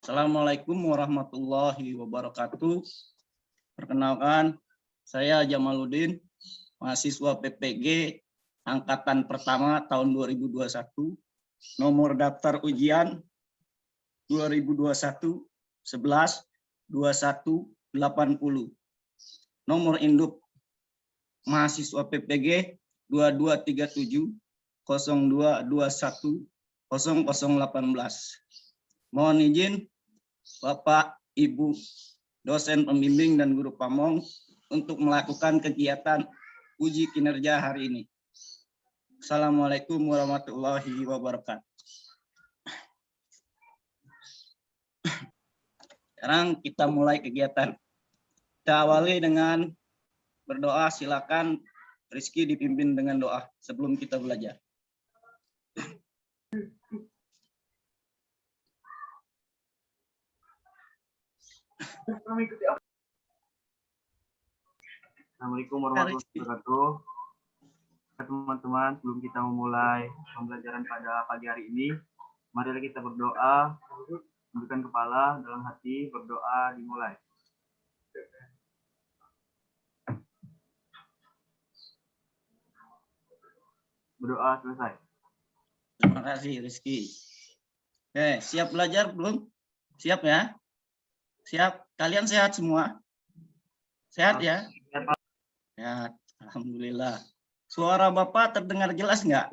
Assalamualaikum warahmatullahi wabarakatuh. Perkenalkan, saya Jamaluddin, mahasiswa PPG angkatan pertama tahun 2021, nomor daftar ujian 2021 11 21 80. Nomor induk mahasiswa PPG 2237 0221 0018. Mohon izin Bapak, Ibu, dosen pembimbing dan guru pamong untuk melakukan kegiatan uji kinerja hari ini. Assalamualaikum warahmatullahi wabarakatuh. Sekarang kita mulai kegiatan. Kita awali dengan berdoa. Silakan Rizky dipimpin dengan doa sebelum kita belajar. Assalamualaikum warahmatullahi wabarakatuh. Teman-teman, sebelum kita memulai pembelajaran pada pagi hari ini, marilah kita berdoa, tundukkan kepala, dalam hati, berdoa dimulai. Berdoa selesai. Terima kasih Rizky. Siap belajar belum? Siap ya? Siap? Kalian sehat semua? Sehat ya? Sehat. Alhamdulillah. Suara Bapak terdengar jelas nggak?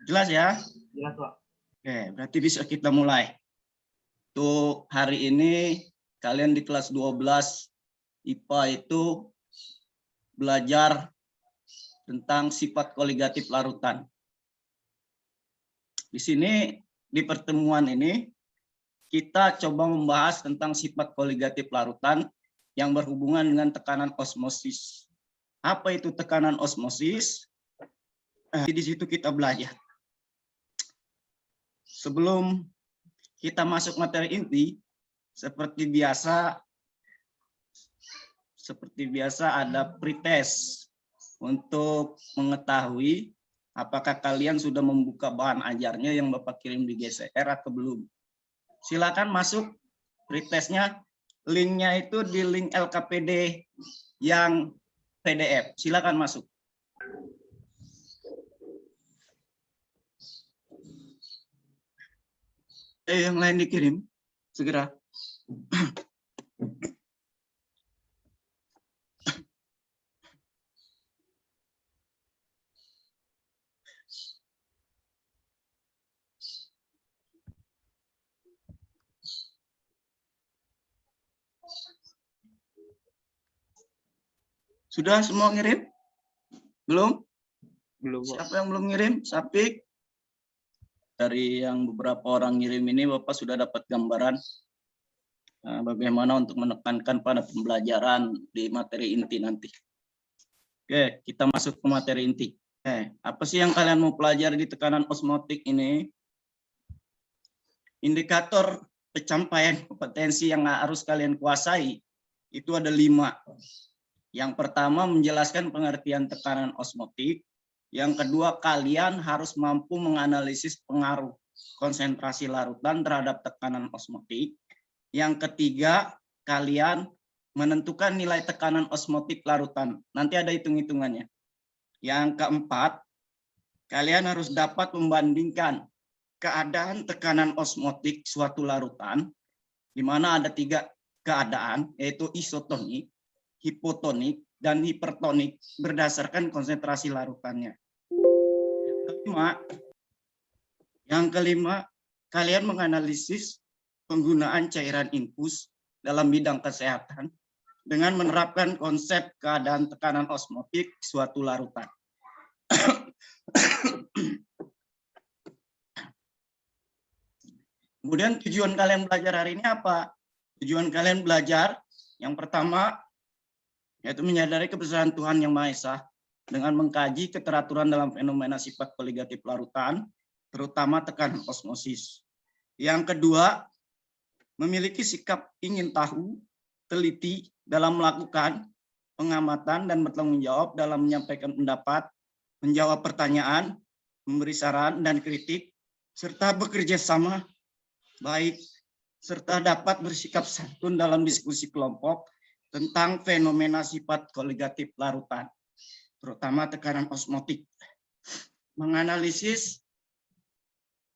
Jelas ya? Jelas, Pak. Oke, berarti bisa kita mulai. Untuk hari ini kalian di kelas 12 IPA itu belajar tentang sifat koligatif larutan. Di sini di pertemuan ini kita coba membahas tentang sifat koligatif larutan yang berhubungan dengan tekanan osmosis. Apa itu tekanan osmosis? Di situ kita belajar. Sebelum kita masuk materi inti, seperti biasa ada pretest untuk mengetahui apakah kalian sudah membuka bahan ajarnya yang Bapak kirim di GCR atau belum. Silakan masuk pretestnya. Linknya itu di link LKPD yang PDF. Silakan masuk. Yang lain dikirim segera. Sudah semua ngirim? Belum? Belum, Pak. Siapa yang belum ngirim? Sapik. Dari yang beberapa orang ngirim ini, Bapak sudah dapat gambaran bagaimana untuk menekankan pada pembelajaran di materi inti nanti. Oke, kita masuk ke materi inti. Apa sih yang kalian mau pelajari di tekanan osmotik ini? Indikator pencapaian kompetensi yang harus kalian kuasai itu ada 5. Yang pertama, menjelaskan pengertian tekanan osmotik. Yang kedua, kalian harus mampu menganalisis pengaruh konsentrasi larutan terhadap tekanan osmotik. Yang ketiga, kalian menentukan nilai tekanan osmotik larutan. Nanti ada hitung-hitungannya. Yang keempat, kalian harus dapat membandingkan keadaan tekanan osmotik suatu larutan, di mana ada 3 keadaan, yaitu isotonik, hipotonik, dan hipertonik berdasarkan konsentrasi larutannya. Yang kelima, kalian menganalisis penggunaan cairan infus dalam bidang kesehatan dengan menerapkan konsep keadaan tekanan osmotik suatu larutan. Kemudian tujuan kalian belajar hari ini apa? Tujuan kalian belajar yang pertama yaitu menyadari kebesaran Tuhan Yang Maha Esa dengan mengkaji keteraturan dalam fenomena sifat koligatif larutan, terutama tekanan osmosis. Yang kedua, memiliki sikap ingin tahu, teliti dalam melakukan pengamatan dan bertanggung jawab dalam menyampaikan pendapat, menjawab pertanyaan, memberi saran dan kritik, serta bekerja sama baik serta dapat bersikap santun dalam diskusi kelompok tentang fenomena sifat koligatif larutan, terutama tekanan osmotik. Menganalisis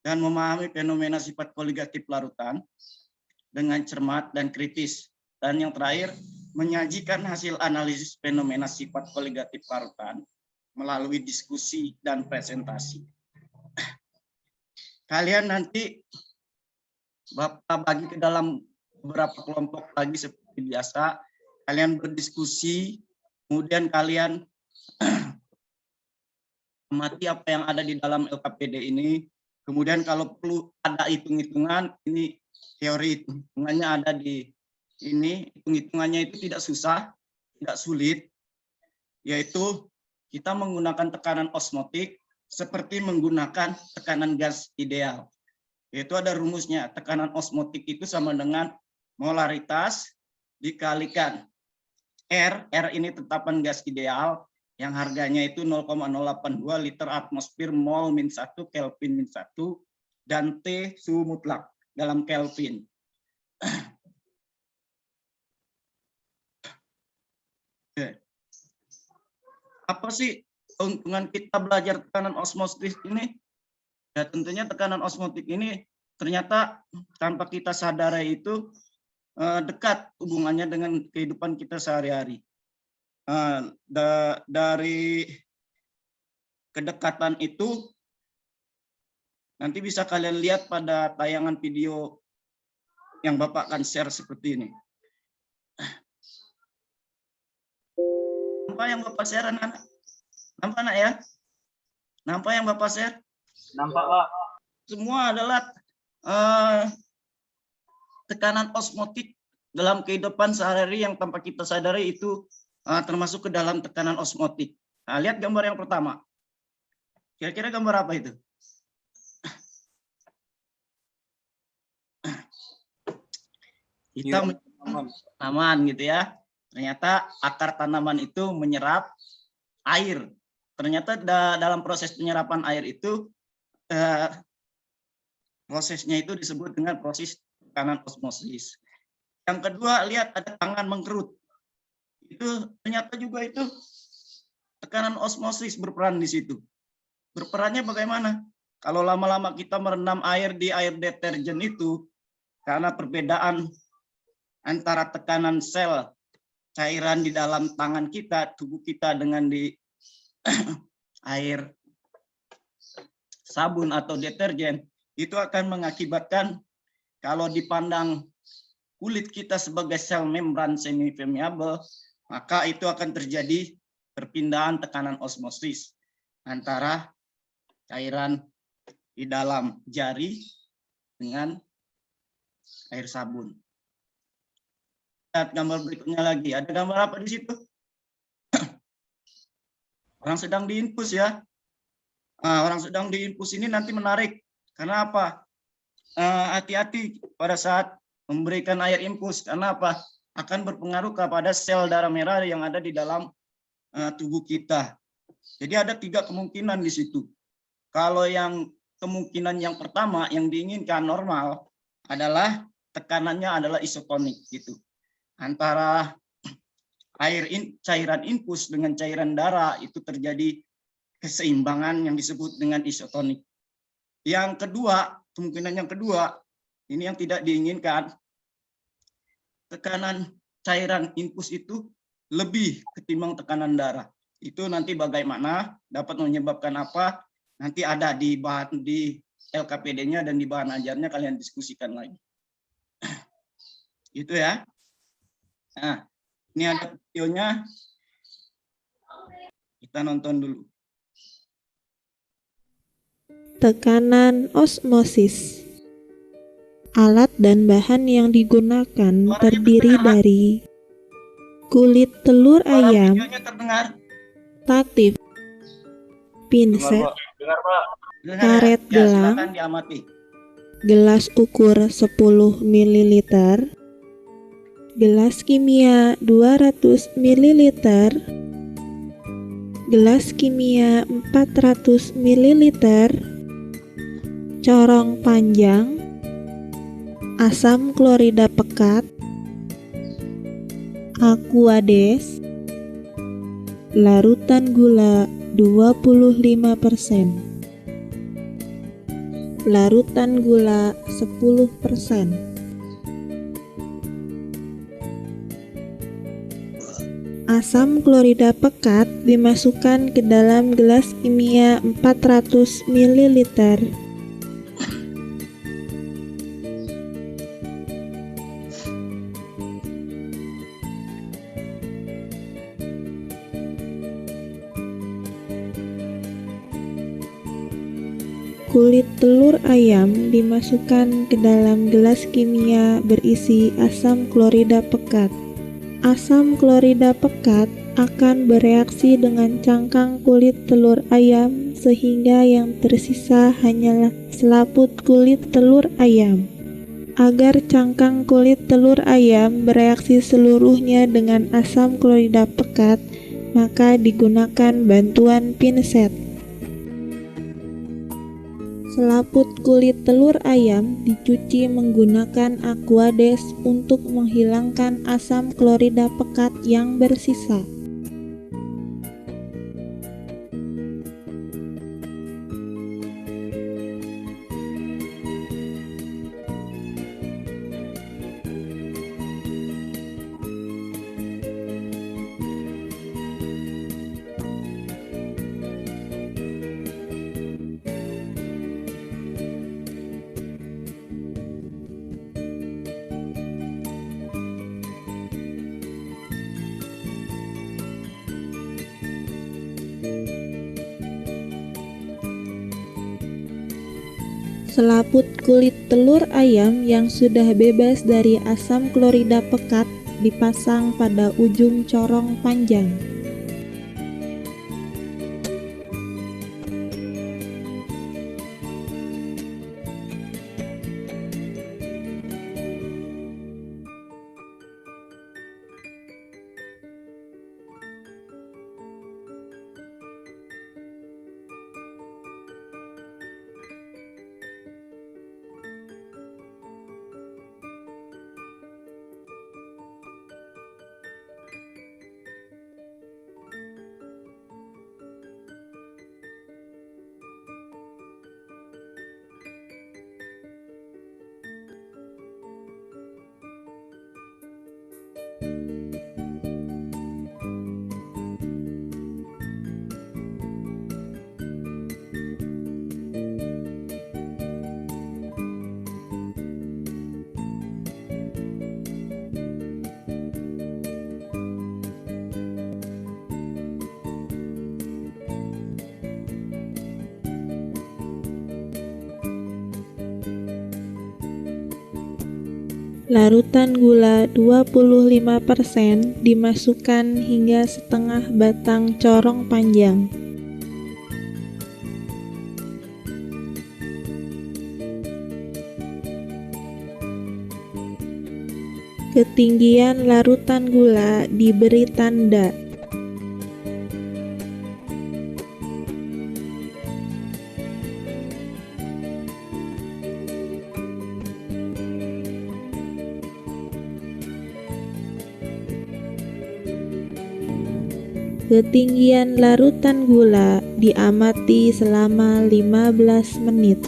dan memahami fenomena sifat koligatif larutan dengan cermat dan kritis. Dan yang terakhir, menyajikan hasil analisis fenomena sifat koligatif larutan melalui diskusi dan presentasi. Kalian nanti Bapak bagi ke dalam beberapa kelompok lagi seperti biasa. Kalian berdiskusi, kemudian kalian amati apa yang ada di dalam LKPD ini. Kemudian kalau perlu ada hitung-hitungan, ini teori hitungannya ada di ini. Hitung-hitungannya itu tidak susah, tidak sulit, yaitu kita menggunakan tekanan osmotik seperti menggunakan tekanan gas ideal. Yaitu ada rumusnya, tekanan osmotik itu sama dengan molaritas dikalikan R ini tetapan gas ideal yang harganya itu 0,082 liter atmosfer mol min 1 Kelvin min 1 dan T suhu mutlak dalam Kelvin. Apa sih keuntungan kita belajar tekanan osmotik ini? Ya tentunya tekanan osmotik ini ternyata tanpa kita sadari itu dekat hubungannya dengan kehidupan kita sehari-hari. Dari kedekatan itu nanti bisa kalian lihat pada tayangan video yang Bapak akan share seperti ini. Nampak yang Bapak share, anak-anak? Nampak, anak ya? Nampak yang Bapak share? Nampak, Pak. Semua adalah tekanan osmotik dalam kehidupan sehari-hari yang tanpa kita sadari itu termasuk ke dalam tekanan osmotik. Nah, lihat gambar yang pertama. Kira-kira gambar apa itu? Kita tanaman gitu ya. Ternyata akar tanaman itu menyerap air. Ternyata dalam proses penyerapan air itu prosesnya itu disebut dengan proses tekanan osmosis. Yang kedua, lihat ada tangan mengkerut. Itu ternyata juga itu tekanan osmosis berperan di situ. Berperannya bagaimana? Kalau lama-lama kita merendam air di air deterjen itu, karena perbedaan antara tekanan sel cairan di dalam tangan kita, tubuh kita dengan di air sabun atau deterjen, itu akan mengakibatkan kalau dipandang kulit kita sebagai sel membran semi-permeable, maka itu akan terjadi perpindahan tekanan osmosis antara cairan di dalam jari dengan air sabun. Lihat gambar berikutnya lagi. Ada gambar apa di situ? Orang sedang diinfus ya. Orang sedang diinfus ini nanti menarik. Karena apa? Hati-hati pada saat memberikan air infus. Karena apa? Akan berpengaruh kepada sel darah merah yang ada di dalam tubuh kita. Jadi ada 3 kemungkinan di situ. Kalau yang kemungkinan yang pertama yang diinginkan normal adalah tekanannya adalah isotonik gitu. Antara cairan infus dengan cairan darah itu terjadi keseimbangan yang disebut dengan isotonik. Yang kedua, kemungkinan yang kedua, ini yang tidak diinginkan, tekanan cairan infus itu lebih ketimbang tekanan darah. Itu nanti bagaimana, dapat menyebabkan apa, nanti ada di bahan di LKPD-nya dan di bahan ajarnya kalian diskusikan lagi. Gitu ya. Nah, ini ada videonya. Kita nonton dulu. Tekanan osmosis. Alat dan bahan yang digunakan terdiri dari kulit telur ayam, Videonya terdengar. tatif, pinset, Dengar, Pak. karet Ya, gelang, silakan diamati. gelas ukur 10 ml, gelas kimia 200 ml, gelas kimia 400 ml, corong panjang, asam klorida pekat, Aquades, larutan gula 25%, larutan gula 10%. Asam klorida pekat dimasukkan ke dalam gelas kimia 400 ml. Kulit telur ayam dimasukkan ke dalam gelas kimia berisi asam klorida pekat. Asam klorida pekat akan bereaksi dengan cangkang kulit telur ayam sehingga yang tersisa hanyalah selaput kulit telur ayam. Agar cangkang kulit telur ayam bereaksi seluruhnya dengan asam klorida pekat, maka digunakan bantuan pinset. Selaput kulit telur ayam dicuci menggunakan Aquades untuk menghilangkan asam klorida pekat yang bersisa. Selaput kulit telur ayam yang sudah bebas dari asam klorida pekat dipasang pada ujung corong panjang. Larutan gula 25% dimasukkan hingga setengah batang corong panjang. Ketinggian larutan gula diberi tanda. Ketinggian larutan gula diamati selama 15 menit.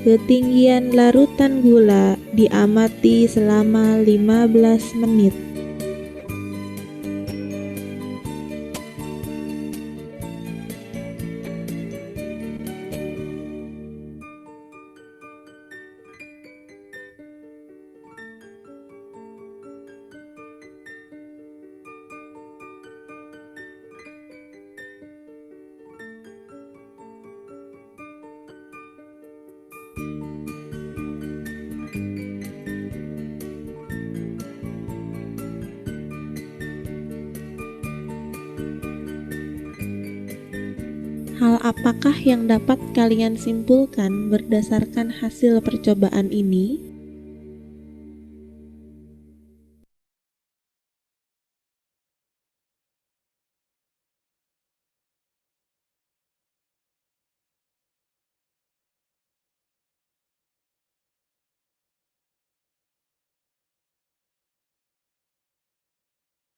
Ketinggian larutan gula diamati selama 15 menit. Hal apakah yang dapat kalian simpulkan berdasarkan hasil percobaan ini?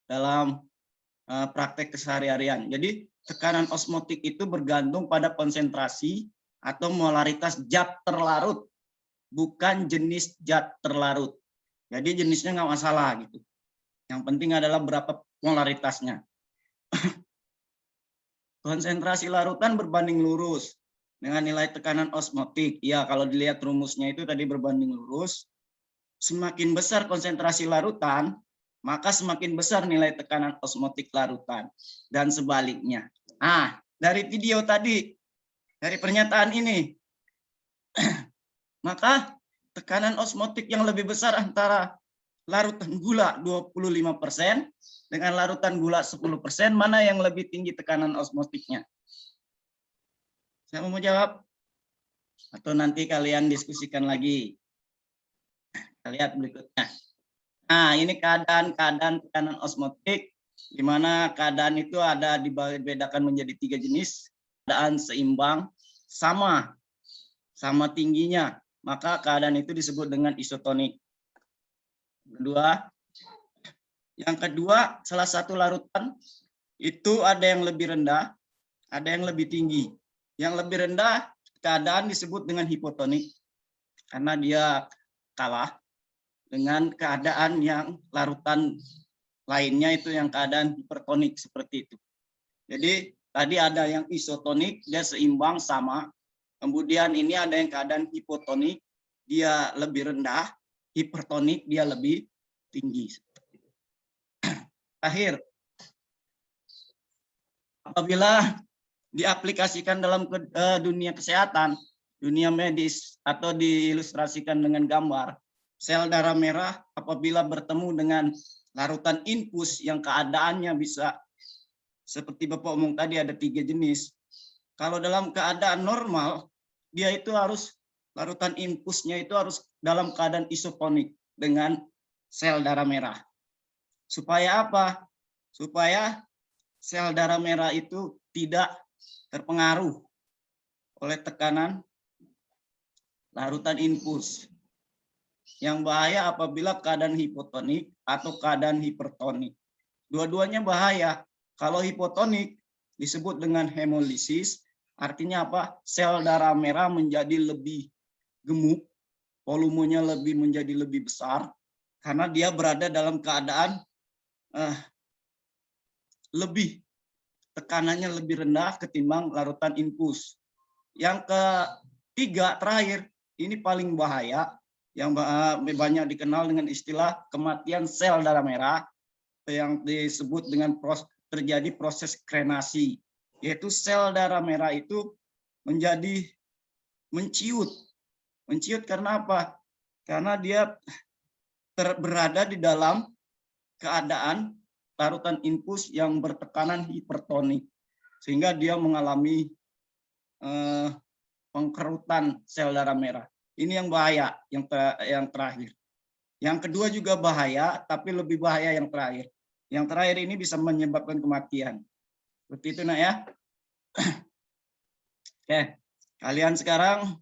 Dalam praktek keseharian. Jadi tekanan osmotik itu bergantung pada konsentrasi atau molaritas zat terlarut, bukan jenis zat terlarut. Jadi jenisnya nggak masalah gitu. Yang penting adalah berapa molaritasnya. Konsentrasi larutan berbanding lurus dengan nilai tekanan osmotik. Ya, kalau dilihat rumusnya itu tadi berbanding lurus. Semakin besar konsentrasi larutan, maka semakin besar nilai tekanan osmotik larutan. Dan sebaliknya. Dari video tadi, dari pernyataan ini, maka tekanan osmotik yang lebih besar antara larutan gula 25% dengan larutan gula 10%, mana yang lebih tinggi tekanan osmotiknya? Saya mau jawab? Atau nanti kalian diskusikan lagi? Kita lihat berikutnya. Ini keadaan tekanan osmotik, di mana keadaan itu ada dibedakan menjadi 3 jenis. Keadaan seimbang, sama tingginya, maka keadaan itu disebut dengan isotonik. Yang kedua, salah satu larutan itu ada yang lebih rendah, ada yang lebih tinggi. Yang lebih rendah keadaan disebut dengan hipotonik, karena dia kalah dengan keadaan yang larutan lainnya itu yang keadaan hipertonik seperti itu. Jadi tadi ada yang isotonik, dia seimbang sama. Kemudian ini ada yang keadaan hipotonik, dia lebih rendah, hipertonik dia lebih tinggi. Akhir, apabila diaplikasikan dalam dunia kesehatan, dunia medis, atau diilustrasikan dengan gambar, sel darah merah apabila bertemu dengan larutan infus yang keadaannya bisa seperti Bapak omong tadi ada 3 jenis. Kalau dalam keadaan normal, dia itu harus larutan infusnya itu harus dalam keadaan isotonik dengan sel darah merah. Supaya apa? Supaya sel darah merah itu tidak terpengaruh oleh tekanan larutan infus. Yang bahaya apabila keadaan hipotonik atau keadaan hipertonik. Dua-duanya bahaya. Kalau hipotonik disebut dengan hemolisis, artinya apa? Sel darah merah menjadi lebih gemuk, volumenya menjadi lebih besar, karena dia berada dalam keadaan tekanannya lebih rendah ketimbang larutan infus. Yang ketiga terakhir, ini paling bahaya, yang banyak dikenal dengan istilah kematian sel darah merah, yang disebut dengan terjadi proses krenasi, yaitu sel darah merah itu menjadi menciut karena apa? Karena dia berada di dalam keadaan larutan infus yang bertekanan hipertonik, sehingga dia mengalami pengkerutan sel darah merah. Ini yang bahaya, yang terakhir. Yang kedua juga bahaya, tapi lebih bahaya yang terakhir. Yang terakhir ini bisa menyebabkan kematian. Seperti itu, Nak, ya. Oke, kalian sekarang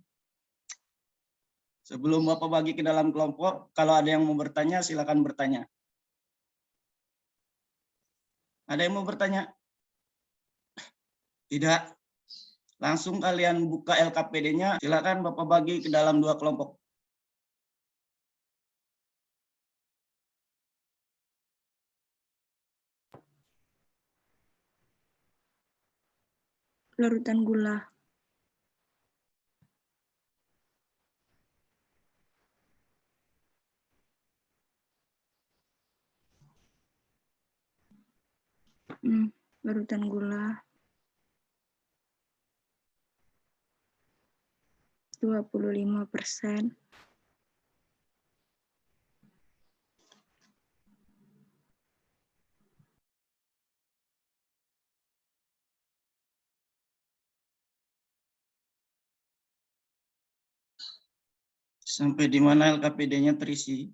sebelum Bapak bagi ke dalam kelompok, kalau ada yang mau bertanya, silakan bertanya. Ada yang mau bertanya? Tidak. Langsung kalian buka LKPD-nya, silakan Bapak bagi ke dalam 2 kelompok. Larutan gula. Larutan gula 25%. Sampai di mana LKPD-nya terisi?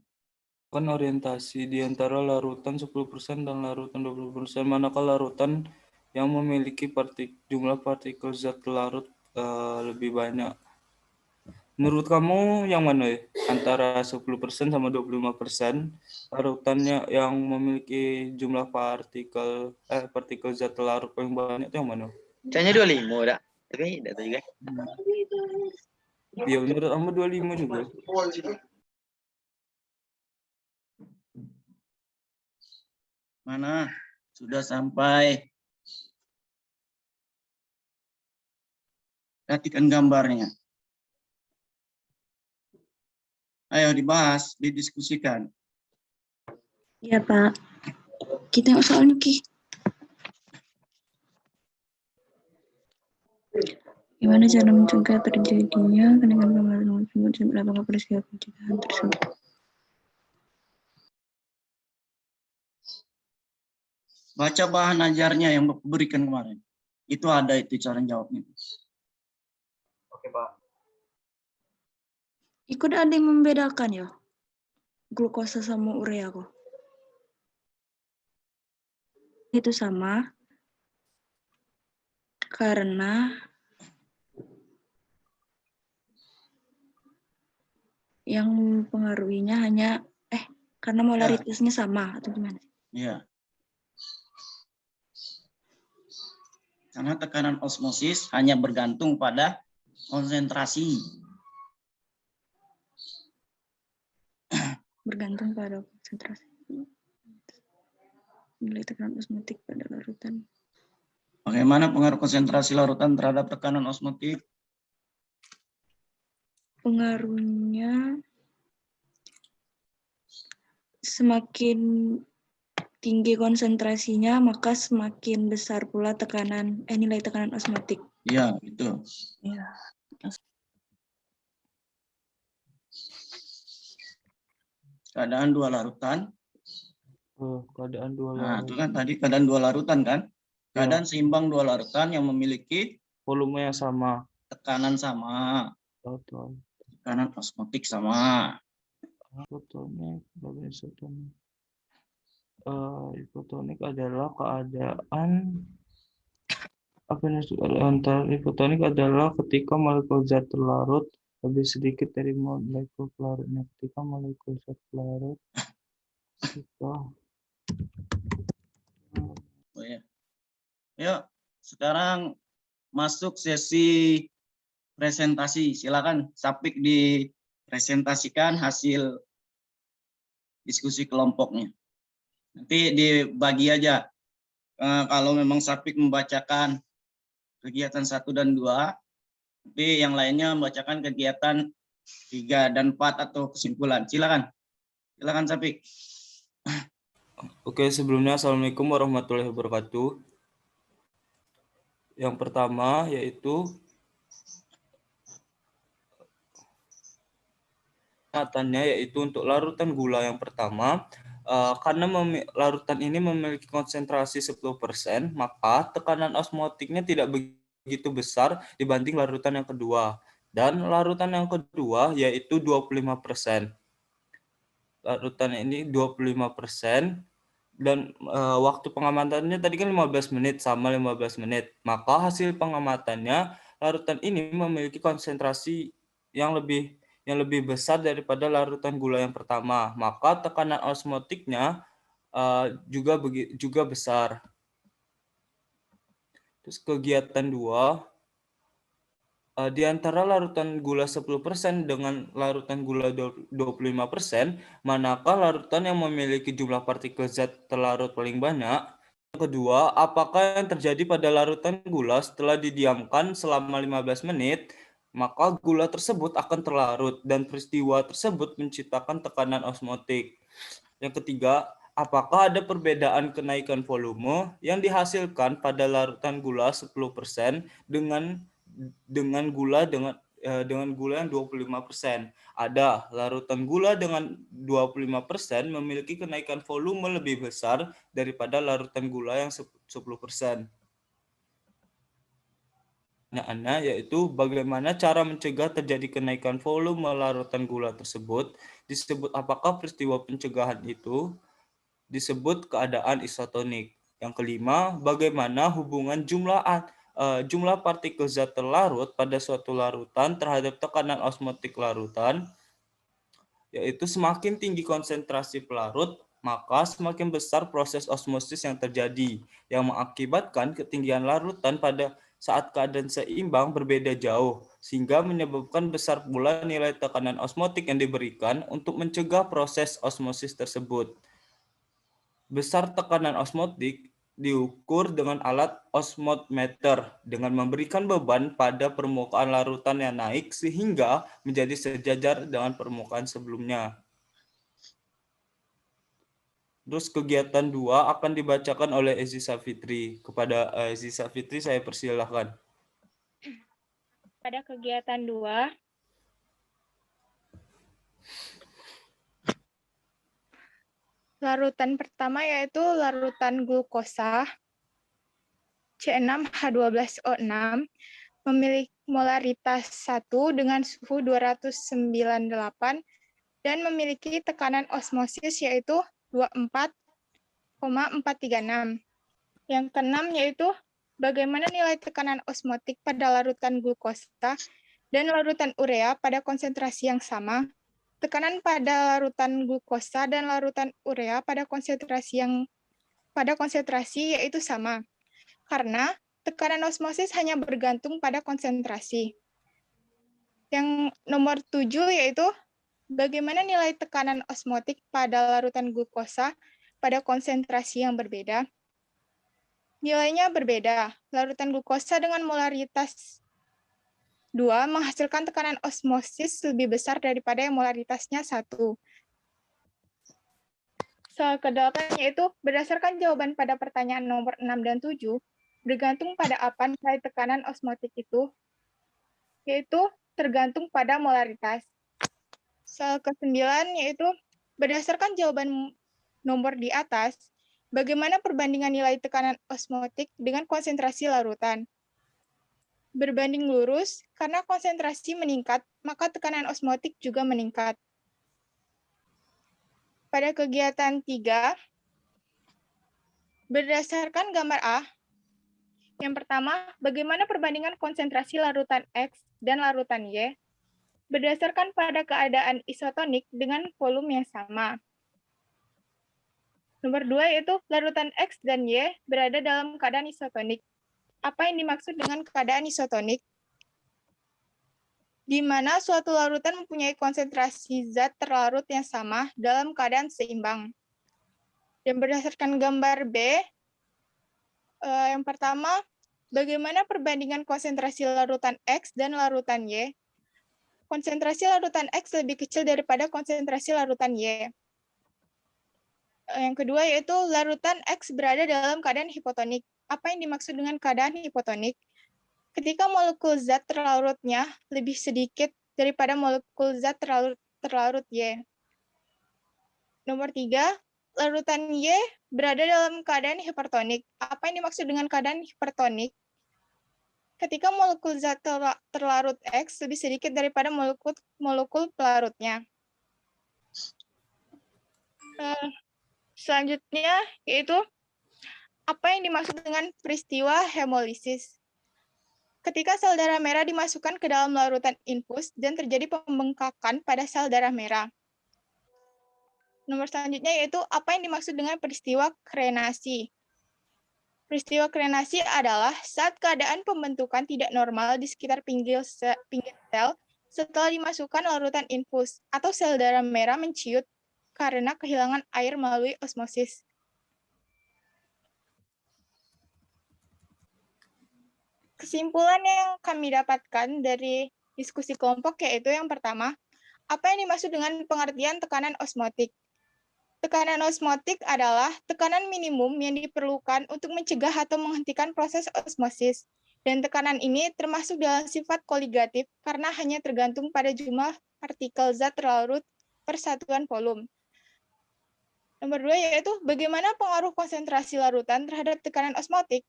Kan orientasi di antara larutan 10% dan larutan 20%. Manakah larutan yang memiliki jumlah partikel zat larut lebih banyak? Menurut kamu yang mana ya? Antara 10% sama 25%, larutannya yang memiliki jumlah partikel zat larut paling banyak itu yang mana? Kayaknya 25 dah. Tapi enggak tahu juga. Ya menurut kamu 25 juga. Mana? Sudah sampai. Perhatikan gambarnya. Ayo dibahas, didiskusikan. Iya, Pak. Kita tengok soalnya, Ki. Gimana cara mencegah terjadinya kenaikan kemarin dan apakah peristiwa pencegahan tersebut? Baca bahan ajarnya yang Bapak berikan kemarin. Itu ada itu cara jawabnya. Oke, Pak. Ikut ada yang membedakan ya? Glukosa sama urea kok. Itu sama karena yang mempengaruhinya hanya karena molaritasnya sama atau gimana? Iya. Karena tekanan osmosis hanya bergantung pada konsentrasi. Bergantung pada konsentrasi. Nilai tekanan osmotik pada larutan. Bagaimana pengaruh konsentrasi larutan terhadap tekanan osmotik? Pengaruhnya semakin tinggi konsentrasinya, maka semakin besar pula nilai tekanan osmotik. Iya, itu. Ya. Keadaan 2 larutan. Keadaan 2 larutan. Nah, itu kan tadi keadaan 2 larutan kan? Keadaan seimbang 2 larutan yang memiliki Volume yang sama. tekanan sama. Betul. Tekanan osmotik sama. Hipotonik adalah keadaan hipotonik adalah ketika molekul zat larut lebih sedikit dari molekul pelarutnya. Ketika molekul zat larut Yuk, sekarang masuk sesi presentasi. Silakan Sapik dipresentasikan hasil diskusi kelompoknya. Nanti dibagi aja. Kalau memang Sapik membacakan kegiatan 1 dan 2, nanti yang lainnya membacakan kegiatan 3 dan 4 atau kesimpulan. Silakan. Silakan Sapik. Oke, sebelumnya Assalamualaikum warahmatullahi wabarakatuh. Yang pertama yaitu untuk larutan gula yang pertama, karena larutan ini memiliki konsentrasi 10%, maka tekanan osmotiknya tidak begitu besar dibanding larutan yang kedua. Dan larutan yang kedua yaitu 25%. Larutan ini 25%. Dan waktu pengamatannya tadi kan 15 menit sama 15 menit. Maka hasil pengamatannya larutan ini memiliki konsentrasi yang lebih besar daripada larutan gula yang pertama. Maka tekanan osmotiknya juga besar. Terus kegiatan 2 Di antara larutan gula 10% dengan larutan gula 25%, manakah larutan yang memiliki jumlah partikel zat terlarut paling banyak? Yang kedua, apakah yang terjadi pada larutan gula setelah didiamkan selama 15 menit, maka gula tersebut akan terlarut dan peristiwa tersebut menciptakan tekanan osmotik. Yang ketiga, apakah ada perbedaan kenaikan volume yang dihasilkan pada larutan gula 10% dengan gula dengan gula yang 25%. Ada larutan gula dengan 25% memiliki kenaikan volume lebih besar daripada larutan gula yang 10%. Pertanyaannya yaitu bagaimana cara mencegah terjadi kenaikan volume larutan gula tersebut? Apakah peristiwa pencegahan itu disebut keadaan isotonik? Yang kelima, bagaimana hubungan jumlah partikel zat terlarut pada suatu larutan terhadap tekanan osmotik larutan? Yaitu semakin tinggi konsentrasi pelarut, maka semakin besar proses osmosis yang terjadi, yang mengakibatkan ketinggian larutan pada saat keadaan seimbang berbeda jauh, sehingga menyebabkan besar pula nilai tekanan osmotik yang diberikan untuk mencegah proses osmosis tersebut. Besar tekanan osmotik diukur dengan alat osmometer dengan memberikan beban pada permukaan larutan yang naik sehingga menjadi sejajar dengan permukaan sebelumnya. Terus kegiatan 2 akan dibacakan oleh Ezi Safitri. Kepada Ezi Safitri saya persilahkan. Pada kegiatan 2, larutan pertama yaitu larutan glukosa C6H12O6 memiliki molaritas 1 dengan suhu 298 dan memiliki tekanan osmosis yaitu 24,436. Yang keenam yaitu bagaimana nilai tekanan osmotik pada larutan glukosa dan larutan urea pada konsentrasi yang sama. Tekanan pada larutan glukosa dan larutan urea pada konsentrasi yaitu sama. Karena tekanan osmosis hanya bergantung pada konsentrasi. Yang nomor 7 yaitu bagaimana nilai tekanan osmotik pada larutan glukosa pada konsentrasi yang berbeda. Nilainya berbeda. Larutan glukosa dengan molaritas 2 menghasilkan tekanan osmosis lebih besar daripada yang molaritasnya 1. Soal ke-8 yaitu berdasarkan jawaban pada pertanyaan nomor 6 dan 7, bergantung pada apa nilai tekanan osmotik itu, yaitu tergantung pada molaritas. Soal ke-9 yaitu berdasarkan jawaban nomor di atas, bagaimana perbandingan nilai tekanan osmotik dengan konsentrasi larutan? Berbanding lurus, karena konsentrasi meningkat, maka tekanan osmotik juga meningkat. Pada kegiatan 3, berdasarkan gambar A, yang pertama, bagaimana perbandingan konsentrasi larutan X dan larutan Y berdasarkan pada keadaan isotonik dengan volume yang sama. Nomor 2 yaitu larutan X dan Y berada dalam keadaan isotonik. Apa yang dimaksud dengan keadaan isotonik? Di mana suatu larutan mempunyai konsentrasi zat terlarut yang sama dalam keadaan seimbang. Dan berdasarkan gambar B, yang pertama, bagaimana perbandingan konsentrasi larutan X dan larutan Y? Konsentrasi larutan X lebih kecil daripada konsentrasi larutan Y. Yang kedua yaitu larutan X berada dalam keadaan hipotonik. Apa yang dimaksud dengan keadaan hipotonik? Ketika molekul zat terlarutnya lebih sedikit daripada molekul zat terlarut Y. Nomor 3, larutan Y berada dalam keadaan hipertonik. Apa yang dimaksud dengan keadaan hipertonik? Ketika molekul zat terlarut X lebih sedikit daripada molekul pelarutnya. Selanjutnya yaitu apa yang dimaksud dengan peristiwa hemolisis. Ketika sel darah merah dimasukkan ke dalam larutan infus dan terjadi pembengkakan pada sel darah merah. Nomor selanjutnya yaitu apa yang dimaksud dengan peristiwa krenasi. Peristiwa krenasi adalah saat keadaan pembentukan tidak normal di sekitar pinggir sel setelah dimasukkan larutan infus atau sel darah merah menciut karena kehilangan air melalui osmosis. Kesimpulan yang kami dapatkan dari diskusi kelompok yaitu yang pertama, apa yang dimaksud dengan pengertian tekanan osmotik? Tekanan osmotik adalah tekanan minimum yang diperlukan untuk mencegah atau menghentikan proses osmosis. Dan tekanan ini termasuk dalam sifat koligatif karena hanya tergantung pada jumlah partikel zat larut per satuan volume. Nomor 2 yaitu bagaimana pengaruh konsentrasi larutan terhadap tekanan osmotik.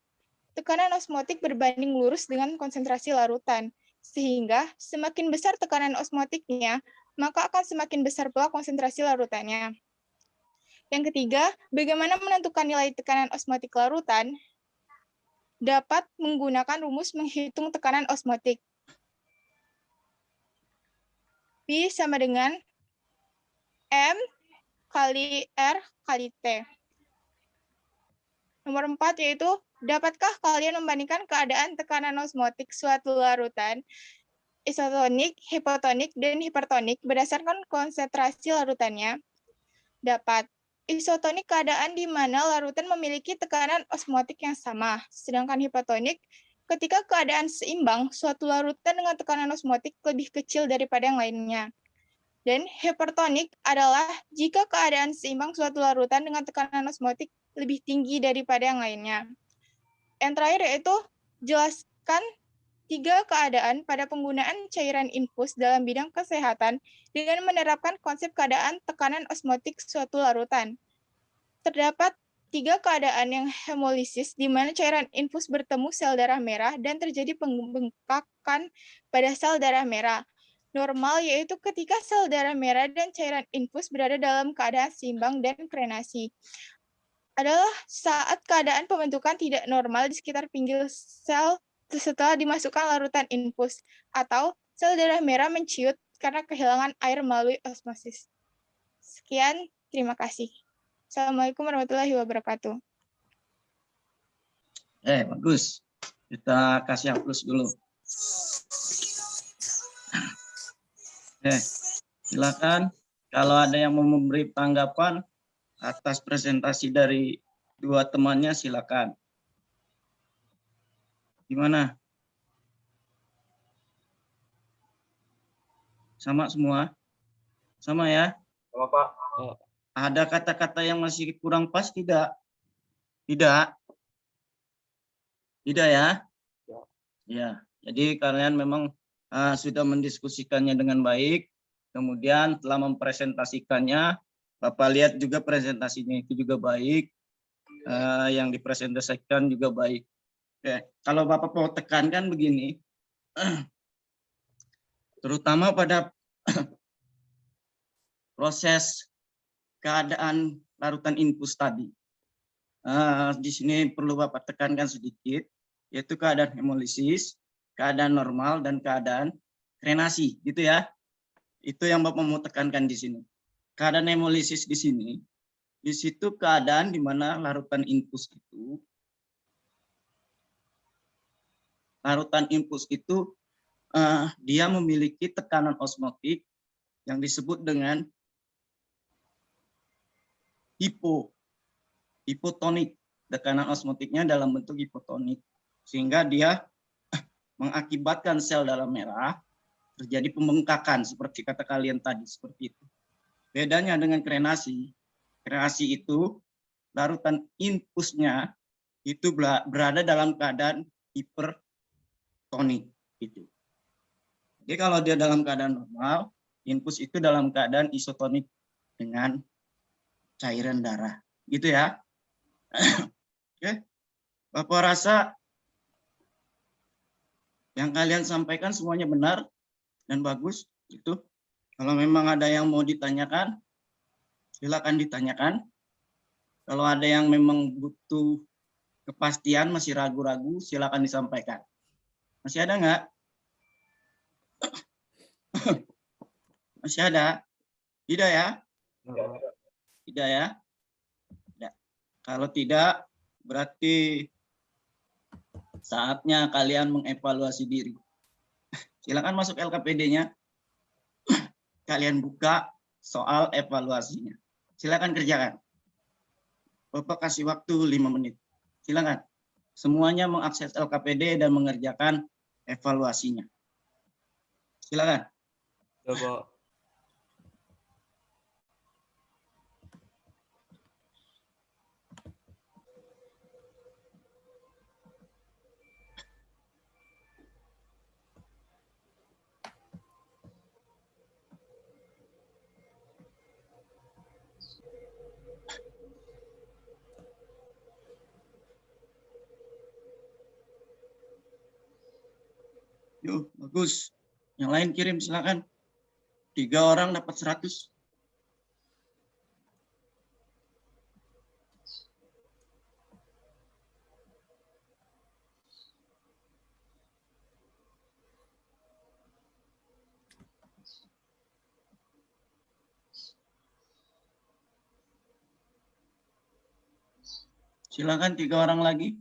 Tekanan osmotik berbanding lurus dengan konsentrasi larutan, sehingga semakin besar tekanan osmotiknya, maka akan semakin besar pula konsentrasi larutannya. Yang ketiga, bagaimana menentukan nilai tekanan osmotik larutan? Dapat menggunakan rumus menghitung tekanan osmotik. P sama dengan M kali R kali T. Nomor 4 yaitu, dapatkah kalian membandingkan keadaan tekanan osmotik suatu larutan isotonik, hipotonik, dan hipertonik berdasarkan konsentrasi larutannya? Dapat. Isotonik keadaan di mana larutan memiliki tekanan osmotik yang sama, sedangkan hipotonik ketika keadaan seimbang, suatu larutan dengan tekanan osmotik lebih kecil daripada yang lainnya. Dan hipertonik adalah jika keadaan seimbang suatu larutan dengan tekanan osmotik lebih tinggi daripada yang lainnya. Yang terakhir yaitu jelaskan 3 keadaan pada penggunaan cairan infus dalam bidang kesehatan dengan menerapkan konsep keadaan tekanan osmotik suatu larutan. Terdapat 3 keadaan yang hemolisis di mana cairan infus bertemu sel darah merah dan terjadi pembengkakan pada sel darah merah. Normal yaitu ketika sel darah merah dan cairan infus berada dalam keadaan seimbang dan krenasi. Adalah saat keadaan pembentukan tidak normal di sekitar pinggir sel setelah dimasukkan larutan infus, atau sel darah merah menciut karena kehilangan air melalui osmosis. Sekian, terima kasih. Assalamualaikum warahmatullahi wabarakatuh. Bagus. Kita kasih hapus dulu. Silakan. Kalau ada yang mau memberi tanggapan atas presentasi dari 2 temannya, silakan. Gimana? Sama semua? Sama ya? Sama Pak. Ada kata-kata yang masih kurang pas tidak? Tidak? Tidak ya? Ya. Jadi kalian memang sudah mendiskusikannya dengan baik. Kemudian telah mempresentasikannya. Bapak lihat juga presentasinya itu juga baik. Yang dipresentasikan juga baik. Oke, kalau Bapak mau tekankan begini, terutama pada proses keadaan larutan infus tadi. Di sini perlu Bapak tekankan sedikit, yaitu keadaan hemolisis, keadaan normal, dan keadaan krenasi, gitu ya. Itu yang Bapak mau tekankan di sini. Keadaan hemolisis di sini, di situ keadaan di mana larutan infus itu dia memiliki tekanan osmotik yang disebut dengan hipotonik. Tekanan osmotiknya dalam bentuk hipotonik, sehingga dia mengakibatkan sel darah merah terjadi pembengkakan seperti kata kalian tadi, seperti itu. Bedanya dengan krenasi itu larutan infusnya itu berada dalam keadaan hipertonik gitu. Jadi kalau dia dalam keadaan normal, infus itu dalam keadaan isotonik dengan cairan darah, gitu ya. Oke, Bapak rasa yang kalian sampaikan semuanya benar dan bagus itu. Kalau memang ada yang mau ditanyakan, silakan ditanyakan. Kalau ada yang memang butuh kepastian, masih ragu-ragu, silakan disampaikan. Masih ada nggak? Masih ada? Tidak ya? Tidak ya? Tidak. Kalau tidak, berarti Saatnya kalian mengevaluasi diri. Silakan masuk LKPD-nya. Kalian buka soal evaluasinya. Silakan kerjakan. Bapak kasih waktu 5 menit. Silakan. Semuanya mengakses LKPD dan mengerjakan evaluasinya. Silakan. Coba. Yuk, bagus. Yang lain kirim silakan. 3 orang dapat 100. Silakan 3 orang lagi.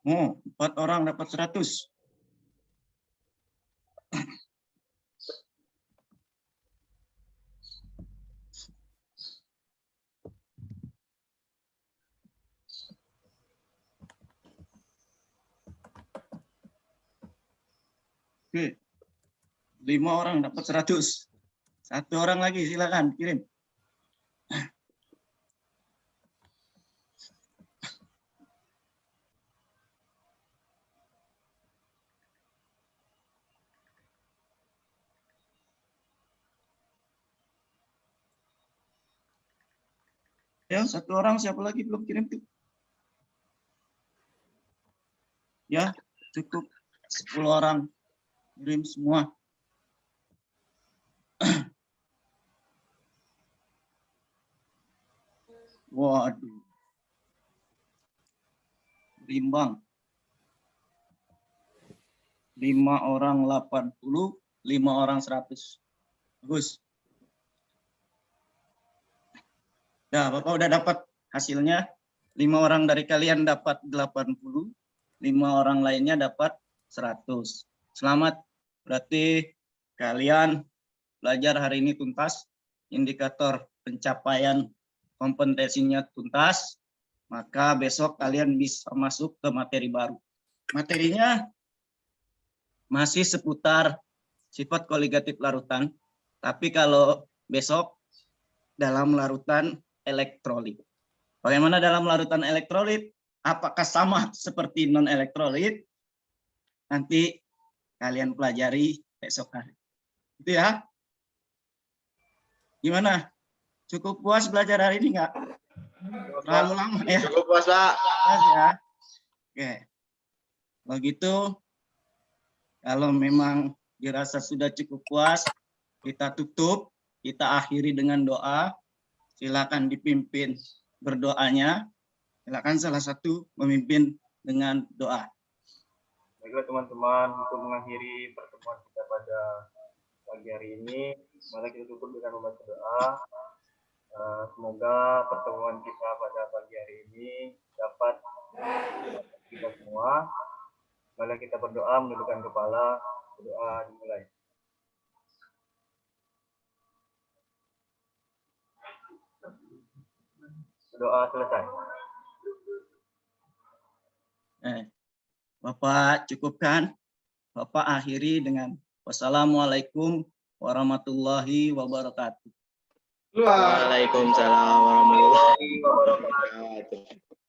Oh, 4 orang dapat 100. Oke. 5 orang dapat 100. 1 orang lagi silakan kirim. Ya, 1 orang siapa lagi belum kirim tuh? Ya, cukup 10 orang kirim semua. Waduh. Berimbang. 5 orang 80, 5 orang 100. Bagus. Nah, Bapak udah dapat hasilnya. 5 orang dari kalian dapat 80, 5 orang lainnya dapat 100. Selamat. Berarti kalian belajar hari ini tuntas. Indikator pencapaian kompetensinya tuntas. Maka besok kalian bisa masuk ke materi baru. Materinya masih seputar sifat koligatif larutan. Tapi kalau besok dalam larutan elektrolit. Bagaimana dalam larutan elektrolit? Apakah sama seperti non-elektrolit? Nanti kalian pelajari besok hari. Itu ya. Gimana? Cukup puas belajar hari ini nggak? Terlalu lama ya? Cukup puas, Pak. Puas ya? Oke. Kalau gitu, kalau memang dirasa sudah cukup puas, kita tutup, kita akhiri dengan doa. Silakan dipimpin berdoanya. Silakan salah satu memimpin dengan doa. Baiklah teman-teman, untuk mengakhiri pertemuan kita pada pagi hari ini, mari kita tutup dengan membaca doa. Semoga pertemuan kita pada pagi hari ini dapat kita semua. Mari kita berdoa, menundukkan kepala, berdoa dimulai. Doa selesai. Bapak cukupkan. Bapak akhiri dengan wassalamualaikum warahmatullahi wabarakatuh. Waalaikumsalam warahmatullahi wabarakatuh.